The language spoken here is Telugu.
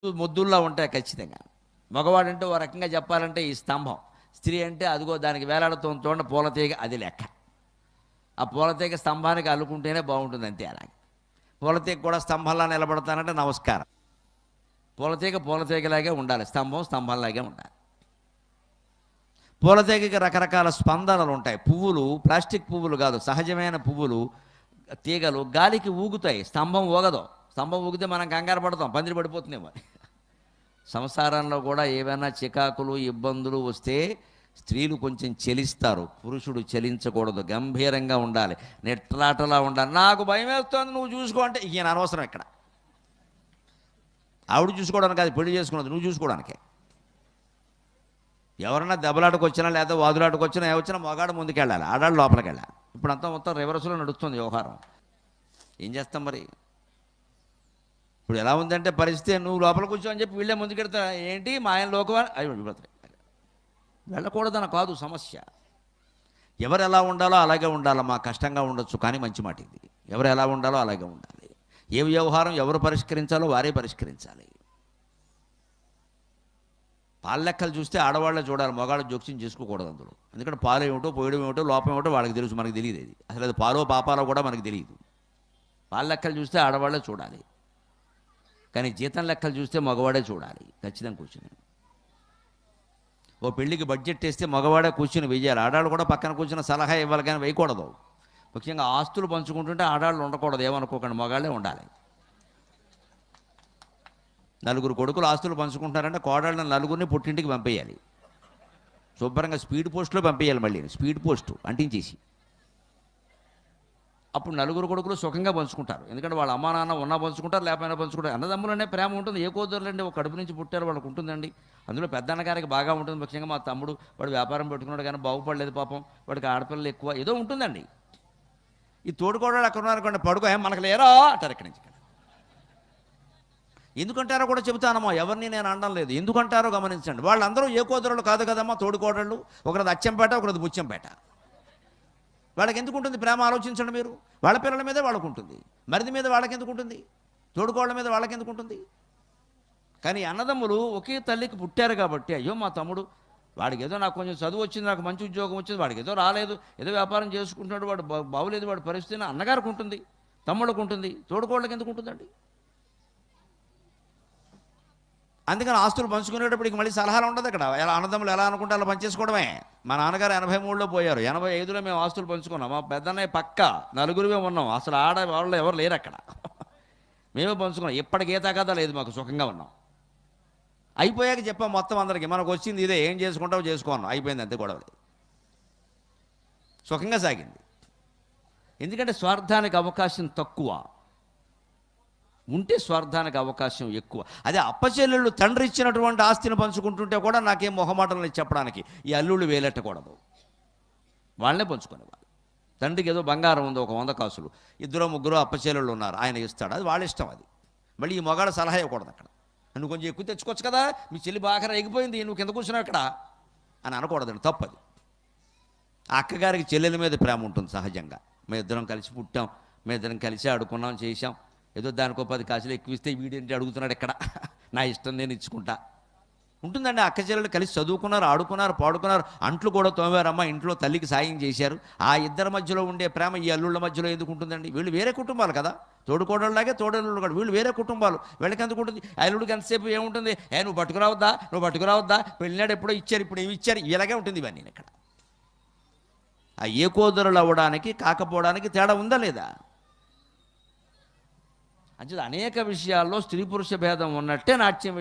మొద్దుల్లా ఉంటాయి ఖచ్చితంగా. మగవాడంటే ఓ రకంగా చెప్పాలంటే ఈ స్తంభం, స్త్రీ అంటే అదిగో దానికి వేలాడుతూ చూడండి పూలతీగ, అది లెక్క. ఆ పూలతీగ స్తంభానికి అల్లుకుంటేనే బాగుంటుంది, అంతే. అలాగే పూలతీగ కూడా స్తంభంలా నిలబడతానంటే నమస్కారం. పూలతీగ పూలతీగలాగే ఉండాలి, స్తంభం స్తంభంలాగే ఉండాలి. పూలతీగకి రకరకాల స్పందనలు ఉంటాయి. పువ్వులు ప్లాస్టిక్ పువ్వులు కాదు, సహజమైన పువ్వులు, తీగలు గాలికి ఊగుతాయి, స్తంభం ఊగదు. స్తంభం ఊగితే మనం కంగారు పడతాం, పందిరి పడిపోతుందేమో. సంసారంలో కూడా ఏవైనా చికాకులు ఇబ్బందులు వస్తే స్త్రీలు కొంచెం చెలిస్తారు, పురుషుడు చెలించకూడదు, గంభీరంగా ఉండాలి, నెట్లాటలా ఉండాలి. నాకు భయం వేస్తుంది, నువ్వు చూసుకో అంటే ఈయన అనవసరం. ఇక్కడ ఆవిడ చూసుకోవడానికి, అది పెళ్లి చేసుకున్నది నువ్వు చూసుకోవడానికే. ఎవరన్నా దెబ్బలాటకు వచ్చినా లేదా వాదులాటకు వచ్చినా ఏవచ్చినా మగాడు ముందుకెళ్ళాలి, ఆడాడు లోపలికి వెళ్ళాలి. ఇప్పుడు అంతా మొత్తం రివర్స్లో నడుస్తుంది వ్యవహారం. ఏం చేస్తాం మరి? ఇప్పుడు ఎలా ఉందంటే పరిస్థితి, నువ్వు లోపల కూర్చో అని చెప్పి వీళ్ళే ముందుకెడతా. ఏంటి మా ఆయన లోకమా అవి వెళ్ళకూడదని కాదు సమస్య. ఎవరు ఎలా ఉండాలో అలాగే ఉండాలి. మా కష్టంగా ఉండొచ్చు కానీ మంచి మాట ఇది. ఎవరు ఎలా ఉండాలో అలాగే ఉండాలి. ఏ వ్యవహారం ఎవరు పరిష్కరించాలో వారే పరిష్కరించాలి. పాల లెక్కలు చూస్తే ఆడవాళ్ళే చూడాలి, మగాళ్ళు జోక్యం చేసుకోకూడదు అందులో. ఎందుకంటే పాలు ఏమిటో పోయడం ఏమిటో లోపం ఏమిటో వాళ్ళకి తెలుసు, మనకు తెలియదు. అది అసలు అది పాలో పాపాలో కూడా మనకు తెలియదు. పాల లెక్కలు చూస్తే ఆడవాళ్ళే చూడాలి, కానీ జీతం లెక్కలు చూస్తే మగవాడే చూడాలి ఖచ్చితంగా కూర్చుని. ఓ పెళ్లికి బడ్జెట్ వేస్తే మగవాడే కూర్చుని వెయ్యాలి, ఆడాళ్ళు కూడా పక్కన కూర్చుని సలహా ఇవ్వాలి కానీ వేయకూడదు. ముఖ్యంగా ఆస్తులు పంచుకుంటుంటే ఆడాళ్ళు ఉండకూడదు, ఏమనుకోకండి, మగాళ్ళే ఉండాలి. నలుగురు కొడుకులు ఆస్తులు పంచుకుంటారంటే కోడళ్ళని నలుగురిని పుట్టింటికి పంపేయాలి, శుభ్రంగా స్పీడ్ పోస్ట్లో పంపేయాలి. మళ్ళీ స్పీడ్ పోస్టు అంటించేసి అప్పుడు నలుగురు కొడుకులు సుఖంగా పంచుకుంటారు. ఎందుకంటే వాళ్ళ అమ్మా నాన్న ఉన్నా పంచుకుంటారు, లేకపోయినా పంచుకుంటారు. అన్నదమ్ములనే ప్రేమ ఉంటుంది. ఏ కూతురులండి ఒక కడుపు నుంచి పుట్టారు వాళ్ళకు ఉంటుందండి. అందులో పెద్దన్నగారికి బాగా ఉంటుంది. ముఖ్యంగా మా తమ్ముడు, వాడు వ్యాపారం పెట్టుకున్నాడు కానీ బాగుపడలేదు పాపం, వాడికి ఆడపిల్లలు ఎక్కువ ఏదో ఉంటుందండి. ఈ తోడుకోవడాలు అక్కడ ఉన్నారనుకోండి, పడుకో మనకు లేరా అంటారు ఇక్కడి నుంచి. ఎందుకంటారో కూడా చెబుతానమ్మా, ఎవరిని నేను అనడం లేదు. ఎందుకంటారో గమనించండి. వాళ్ళందరూ ఏ కూతురులు కాదు కదమ్మా, తోడుకోడళ్ళు. ఒకరిది అచ్చంపేట, ఒకరిది బుచ్చంపేట. వాళ్ళకి ఎందుకు ఉంటుంది ప్రేమ ఆలోచించండి మీరు. వాళ్ళ పిల్లల మీదే వాళ్ళకు ఉంటుంది, మరిది మీద వాళ్ళకి ఎందుకు ఉంటుంది, తోడుకోళ్ళ మీద వాళ్ళకి ఎందుకు ఉంటుంది. కానీ అన్నదమ్ములు ఒకే తల్లికి పుట్టారు కాబట్టి, అయ్యో మా తమ్ముడు వాడికి ఏదో నాకు కొంచెం చదువు వచ్చింది, నాకు మంచి ఉద్యోగం వచ్చింది, వాడికి ఏదో రాలేదు, ఏదో వ్యాపారం చేసుకుంటున్నాడు, వాడు బాగులేదు వాడి పరిస్థితి అన్నగారికి ఉంటుంది, తమ్ముళ్ళకు ఉంటుంది, తోడుకోళ్ళకి ఎందుకు ఉంటుందండి. అందుకని ఆస్తులు పంచుకునేటప్పుడు మళ్ళీ సలహాలు ఉండదు అక్కడ. ఎలా అన్నదమ్ములు ఎలా అనుకుంటే అలా పనిచేసుకోవడమే. మా నాన్నగారు 83లో పోయారు, 85లో మేము ఆస్తులు పంచుకున్నాం. మా పెద్దన్నయ్య పక్క నలుగురువే ఉన్నాం, అసలు ఆడవాళ్ళు ఎవరు లేరు అక్కడ. మేమే పంచుకున్నాం. ఇప్పటికే తగ్గదా లేదు, మాకు సుఖంగా ఉన్నాం. అయిపోయాక చెప్పాం మొత్తం అందరికీ, మనకు వచ్చింది ఇదే, ఏం చేసుకుంటావు చేసుకోన్నాం, అయిపోయింది అంతే, గొడవలేదు, సుఖంగా సాగింది. ఎందుకంటే స్వార్థానికి అవకాశం తక్కువ, ఉంటే స్వార్థానికి అవకాశం ఎక్కువ. అదే అప్పచెల్లెళ్ళు తండ్రి ఇచ్చినటువంటి ఆస్తిని పంచుకుంటుంటే కూడా నాకేం మొహమాటం లేదు చెప్పడానికి. ఈ అల్లుళ్ళు వేలెట్టకూడదు, వాళ్ళనే పంచుకునేవాళ్ళు. తండ్రికి ఏదో బంగారం ఉంది, ఒక 100 కాసులు, 2-3 అప్పచెల్లెళ్ళు ఉన్నారు, ఆయన ఇస్తాడు, అది వాళ్ళ ఇష్టం. అది మళ్ళీ ఈ మగాళ్ళ సలహా ఇవ్వకూడదు అక్కడ. నువ్వు కొంచెం ఎక్కువ తెచ్చుకోవచ్చు కదా, మీ చెల్లి బాగా ఎగిపోయింది, నువ్వు కింద కూర్చున్నావు ఇక్కడ అని అనకూడదండి, తప్పది. ఆ అక్కగారికి చెల్లెల మీద ప్రేమ ఉంటుంది సహజంగా. మేము ఇద్దరం కలిసి పుట్టాం, మేము ఇద్దరం కలిసి ఆడుకున్నాం, చేసాం, ఏదో దానికో 10 కాసులు ఎక్కువ ఇస్తే వీడేంటి అడుగుతున్నాడు ఇక్కడ, నా ఇష్టం నేను ఇచ్చుకుంటా ఉంటుందండి. అక్క చెల్లెలు కలిసి చదువుకున్నారు, ఆడుకున్నారు, పాడుకున్నారు, అంట్లు కూడా తోమారమ్మ, ఇంట్లో తల్లికి సాయం చేశారు. ఆ ఇద్దరి మధ్యలో ఉండే ప్రేమ ఈ అల్లుళ్ళ మధ్యలో ఎందుకు ఉంటుందండి? వీళ్ళు వేరే కుటుంబాలు కదా, తోడుకోవడంలాగే తోడల్లుళ్ళు కూడా, వీళ్ళు వేరే కుటుంబాలు, వీళ్ళకి ఎందుకు ఉంటుంది? అల్లుడికి ఎంతసేపు ఏముంటుంది, నువ్వు పట్టుకురావద్దా, పెళ్ళినాడు ఎప్పుడో ఇచ్చారు, ఇప్పుడు ఏమి ఇచ్చారు, ఇలాగే ఉంటుంది ఇవన్నీ. ఇక్కడ ఆ ఏకోదరులు అవ్వడానికి కాకపోవడానికి తేడా ఉందా లేదా? అంటే అనేక విషయాల్లో స్త్రీ పురుష భేదం ఉన్నట్టే నాట్యం